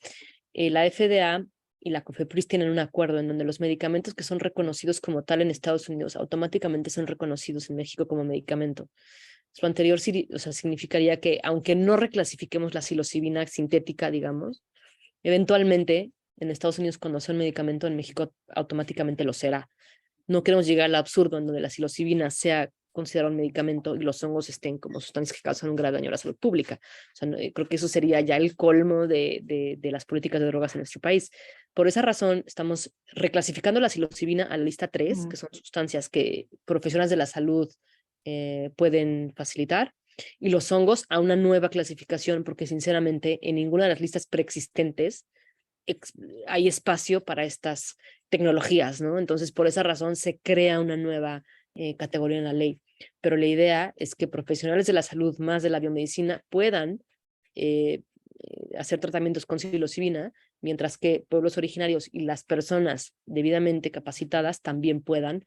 la FDA y la COFEPRIS tienen un acuerdo en donde los medicamentos que son reconocidos como tal en Estados Unidos automáticamente son reconocidos en México como medicamento. Lo anterior o sea, significaría que aunque no reclasifiquemos la psilocibina sintética, digamos, eventualmente en Estados Unidos cuando sea un medicamento, en México automáticamente lo será. No queremos llegar al absurdo en donde la psilocibina sea considerado un medicamento y los hongos estén como sustancias que causan un grave daño a la salud pública. O sea, creo que eso sería ya el colmo de las políticas de drogas en nuestro país. Por esa razón, estamos reclasificando la psilocibina a la lista 3, que son sustancias que profesionales de la salud pueden facilitar, y los hongos a una nueva clasificación, porque sinceramente en ninguna de las listas preexistentes hay espacio para estas tecnologías, ¿no? Entonces, por esa razón se crea una nueva categoría en la ley. Pero la idea es que profesionales de la salud más de la biomedicina puedan hacer tratamientos con psilocibina, mientras que pueblos originarios y las personas debidamente capacitadas también puedan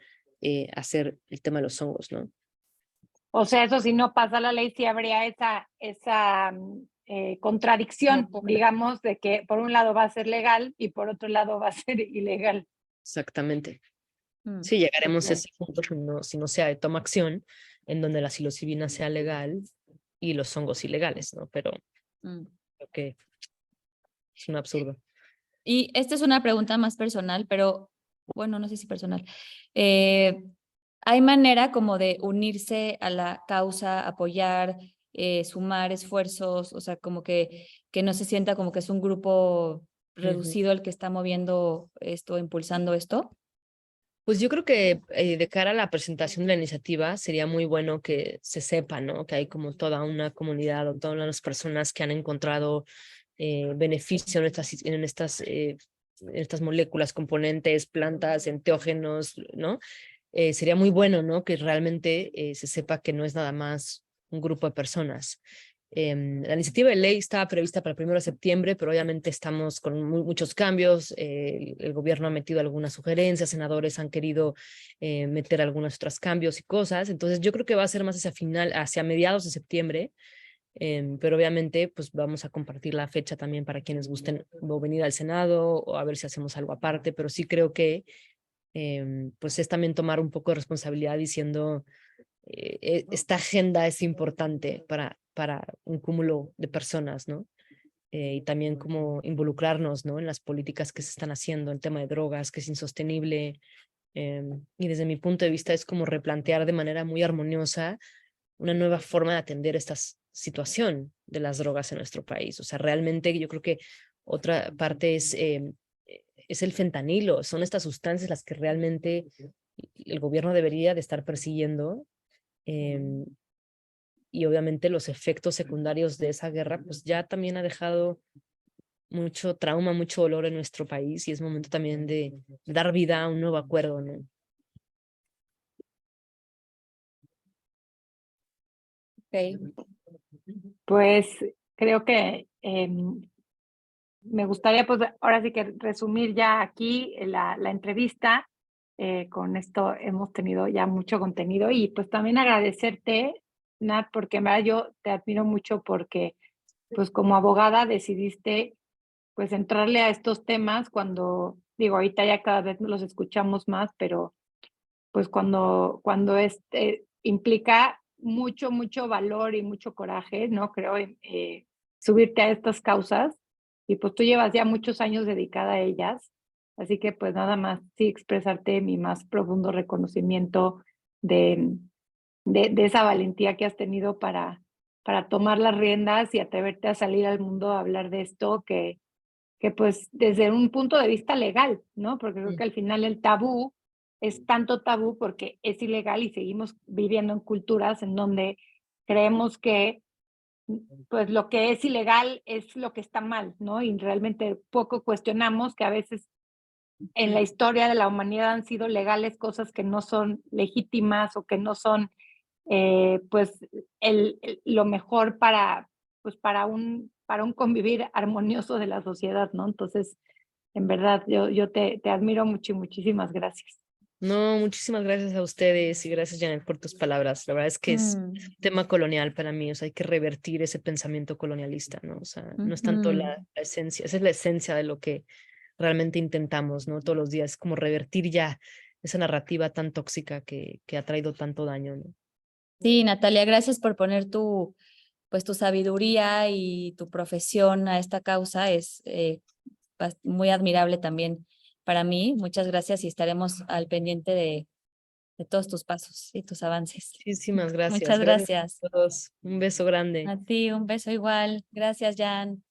hacer el tema de los hongos, ¿no? O sea, eso si no pasa la ley, sí habría esa contradicción, digamos, de que por un lado va a ser legal y por otro lado va a ser ilegal. Exactamente. Mm. Sí, llegaremos a Ok. ese punto si no se toma acción en donde la psilocibina sea legal y los hongos ilegales, ¿no? Pero Mm. creo que es un absurdo. Y esta es una pregunta más personal, pero bueno, no sé si personal. ¿Hay manera como de unirse a la causa, apoyar, sumar esfuerzos? O sea, como que no se sienta como que es un grupo Ujú. reducido el que está moviendo esto, impulsando esto. Pues yo creo que de cara a la presentación de la iniciativa sería muy bueno que se sepa, ¿no? Que hay como toda una comunidad o todas las personas que han encontrado beneficio en estas moléculas, componentes, plantas, enteógenos, ¿no? Sería muy bueno, ¿no? Que realmente se sepa que no es nada más un grupo de personas. La iniciativa de ley estaba prevista para el 1 de septiembre, pero obviamente estamos con muchos cambios. El gobierno ha metido algunas sugerencias, senadores han querido meter algunos otros cambios y cosas. Entonces yo creo que va a ser más hacia mediados de septiembre, pero obviamente pues vamos a compartir la fecha también para quienes gusten o venir al Senado o a ver si hacemos algo aparte, pero sí creo que pues es también tomar un poco de responsabilidad diciendo esta agenda es importante para un cúmulo de personas, ¿no? Y también como involucrarnos, ¿no? En las políticas que se están haciendo, el tema de drogas, que es insostenible. Y desde mi punto de vista es como replantear de manera muy armoniosa una nueva forma de atender esta situación de las drogas en nuestro país. O sea, realmente yo creo que otra parte es el fentanilo, son estas sustancias las que realmente el gobierno debería de estar persiguiendo, eh, y obviamente los efectos secundarios de esa guerra pues ya también ha dejado mucho trauma, mucho dolor en nuestro país y es momento también de dar vida a un nuevo acuerdo, ¿no? Okay. Pues creo que me gustaría, pues ahora sí que resumir ya aquí la entrevista. Con esto hemos tenido ya mucho contenido y pues también agradecerte, Nat, porque en verdad yo te admiro mucho porque pues como abogada decidiste pues entrarle a estos temas cuando, digo, ahorita ya cada vez los escuchamos más, pero pues cuando implica mucho, mucho valor y mucho coraje, ¿no? Creo, subirte a estas causas y pues tú llevas ya muchos años dedicada a ellas, así que pues nada más sí expresarte mi más profundo reconocimiento de, de esa valentía que has tenido para tomar las riendas y atreverte a salir al mundo a hablar de esto, que pues desde un punto de vista legal, ¿no? Porque creo que al final el tabú es tanto tabú porque es ilegal y seguimos viviendo en culturas en donde creemos que pues lo que es ilegal es lo que está mal, ¿no? Y realmente poco cuestionamos que a veces en la historia de la humanidad han sido legales cosas que no son legítimas o que no son pues lo mejor para, pues para un convivir armonioso de la sociedad, ¿no? Entonces, en verdad, yo te admiro mucho y muchísimas gracias. No, muchísimas gracias a ustedes y gracias, Janet, por tus palabras. La verdad es que es un tema colonial para mí, o sea, hay que revertir ese pensamiento colonialista, ¿no? O sea, no es tanto la esencia, esa es la esencia de lo que realmente intentamos, ¿no? Todos los días, como revertir ya esa narrativa tan tóxica que ha traído tanto daño, ¿no? Sí, Natalia, gracias por poner pues, tu sabiduría y tu profesión a esta causa. Es muy admirable también para mí. Muchas gracias y estaremos al pendiente de todos tus pasos y tus avances. Muchísimas gracias. Muchas Gracias gracias. a todos. Un beso grande. A ti, un beso igual. Gracias, Jan.